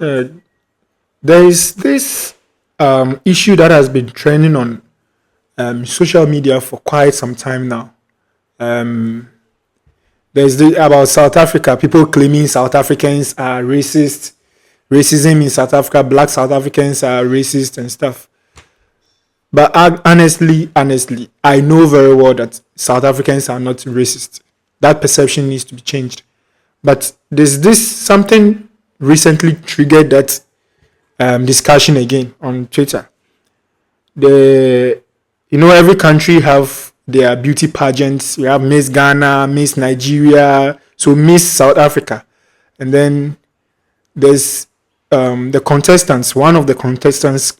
Uh, there is this issue that has been trending on social media for quite some time now. Um, about South Africa, people claiming South Africans are racist, racism in South Africa, black South Africans are racist and stuff. But honestly, I know very well that South Africans are not racist. That perception needs to be changed. But there's this something recently triggered that discussion again on Twitter. The every country have their beauty pageants. We have Miss Ghana, Miss Nigeria, so Miss South Africa, and then there's the contestants. One of the contestants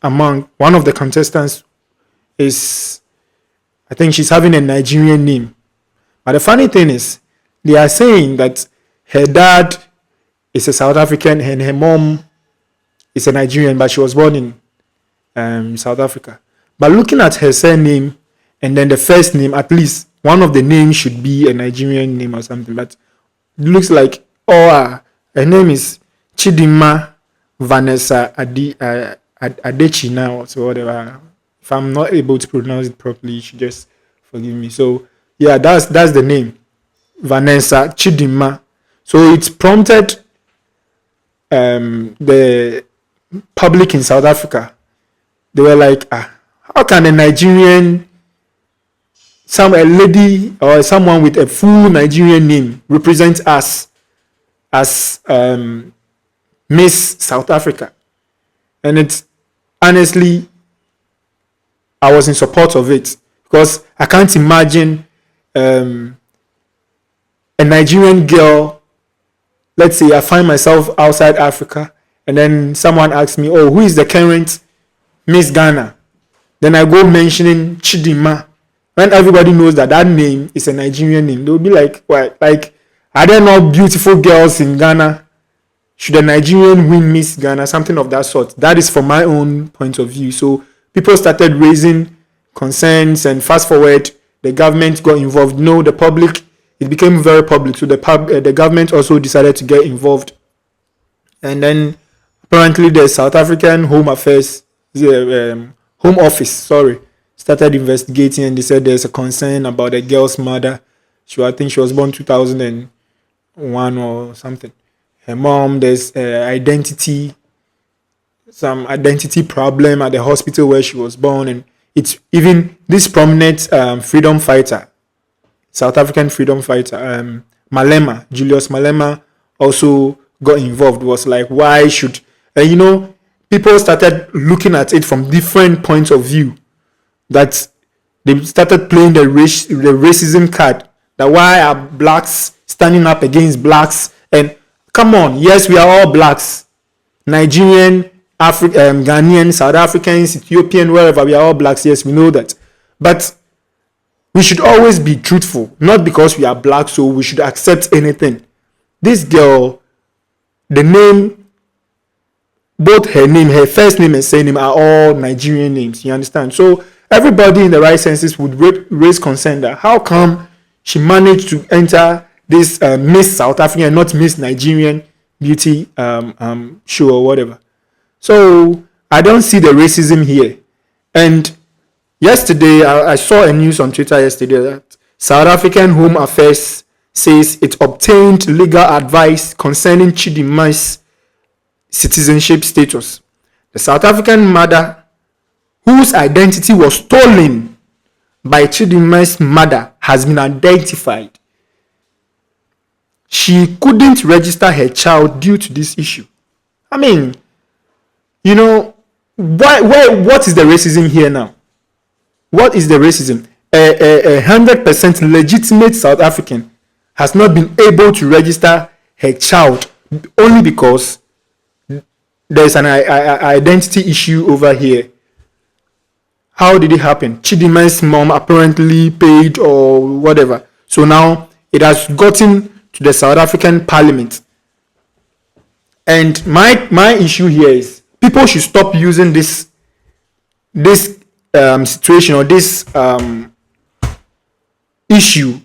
among one of the contestants is, I think she's having a Nigerian name. But the funny thing is, they are saying that her dad is a South African and her mom is a Nigerian, but she was born in South Africa. But looking at her surname and then the first name, at least one of the names should be a Nigerian name or something. But it looks like, her name is Chidima Vanessa Adechina or so whatever. If I'm not able to pronounce it properly, you should just forgive me. So yeah, that's the name, Vanessa Chidima. So it's prompted the public in South Africa. They were like, how can a Nigerian, a lady or someone with a full Nigerian name represent us as Miss South Africa? And it's honestly, I was in support of it because I can't imagine a Nigerian girl. Let's say I find myself outside Africa and then someone asks me, who is the current Miss Ghana? Then I go mentioning Chidima. When everybody knows that name is a Nigerian name, they'll be like, what? Like, are there no beautiful girls in Ghana? Should a Nigerian win Miss Ghana? Something of that sort. That is from my own point of view. So people started raising concerns, and fast forward, the government got involved. No, the public, it became very public. So the government also decided to get involved. And then apparently the South African Home Affairs, Home Office, started investigating, and they said there's a concern about the girl's mother. I think she was born 2001 or something. Her mom, there's some identity problem at the hospital where she was born, and it's even this prominent freedom fighter, South African freedom fighter, Malema, Julius Malema, also got involved. It was like, why should people started looking at it from different points of view. That they started playing the racism card. That why are blacks standing up against blacks? And come on, yes, we are all blacks. Nigerian, Ghanaian, South Africans, Ethiopian, wherever, we are all blacks. Yes, we know that. But we should always be truthful. Not because we are black, so we should accept anything. This girl, the name, both her name, her first name and surname are all Nigerian names. You understand? So everybody in the right senses would raise concern that how come she managed to enter this Miss South African and not Miss Nigerian beauty show or whatever. So I don't see the racism here. And yesterday, I saw a news on Twitter yesterday that South African Home Affairs says it obtained legal advice concerning Chidima's citizenship status. The South African mother, whose identity was stolen by Chidima's mother, has been identified. She couldn't register her child due to this issue. I mean, what is the racism here now? What is the racism? A 100% legitimate South African has not been able to register her child only because there's an identity issue over here. How did it happen? Chidima's mom apparently paid or whatever. So now it has gotten to the South African Parliament. And my issue here is people should stop using this situation or this issue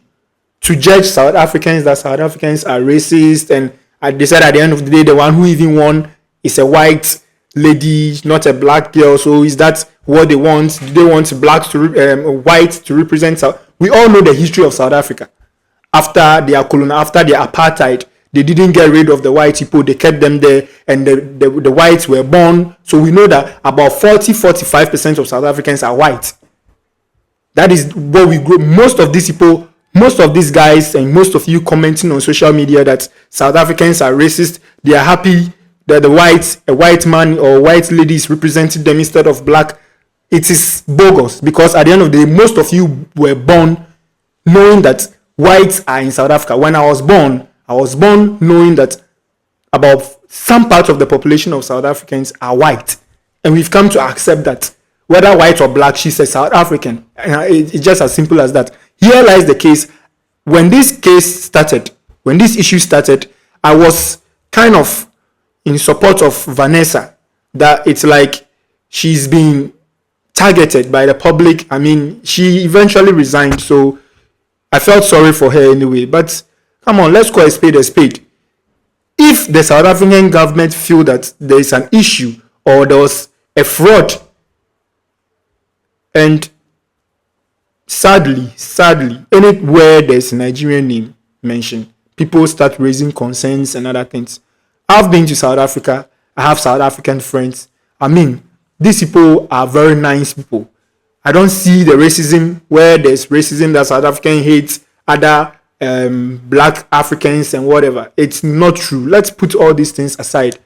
to judge South Africans, that South Africans are racist. And They said at the end of the day, the one who even won is a white lady, not a black girl. So is that what they want? Do they want blacks to white to represent? We all know the history of South Africa. After their after their apartheid, they didn't get rid of the white people. They kept them there, and the whites were born. So we know that about 45% of South Africans are white. That is what we grow. Most of these people, most of these guys, and most of you commenting on social media that South Africans are racist, they are happy that a white man or white lady is representing them instead of black. It is bogus, because at the end of the day, most of you were born knowing that whites are in South Africa. When I was born knowing that about some part of the population of South Africans are white, and we've come to accept that whether white or black, she's a South African. It's just as simple as that. Here lies the case. When this issue started, I was kind of in support of Vanessa, that it's like she's being targeted by the public. I mean, she eventually resigned, so I felt sorry for her anyway. But come on, let's call a spade a spade. If the South African government feel that there is an issue or there was a fraud, and sadly, anywhere there's a Nigerian name mentioned, people start raising concerns and other things. I've been to South Africa. I have South African friends. I mean, these people are very nice people. I don't see the racism where there's racism that South African hates other black Africans and whatever. It's not true. Let's put all these things aside.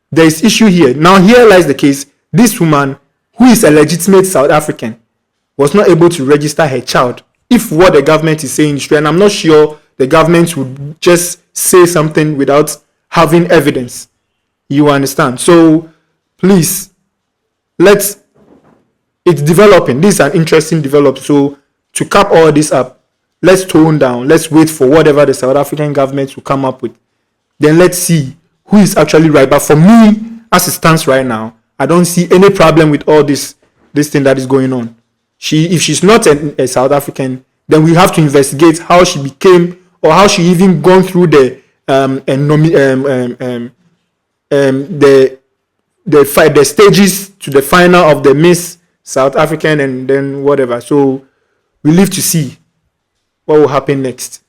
There is issue here. Now here lies the case. This woman, who is a legitimate South African, was not able to register her child. If what the government is saying is true, and I'm not sure the government would just say something without having evidence. You understand? So please, it's developing. This is an interesting development. So to cap all this up, let's tone down. Let's wait for whatever the South African government will come up with. Then let's see who is actually right. But for me, as it stands right now, I don't see any problem with all this thing that is going on. If she's not a South African, then we have to investigate how she became, or how she even gone through the stages to the final of the Miss South African, and then whatever. So we live to see what will happen next.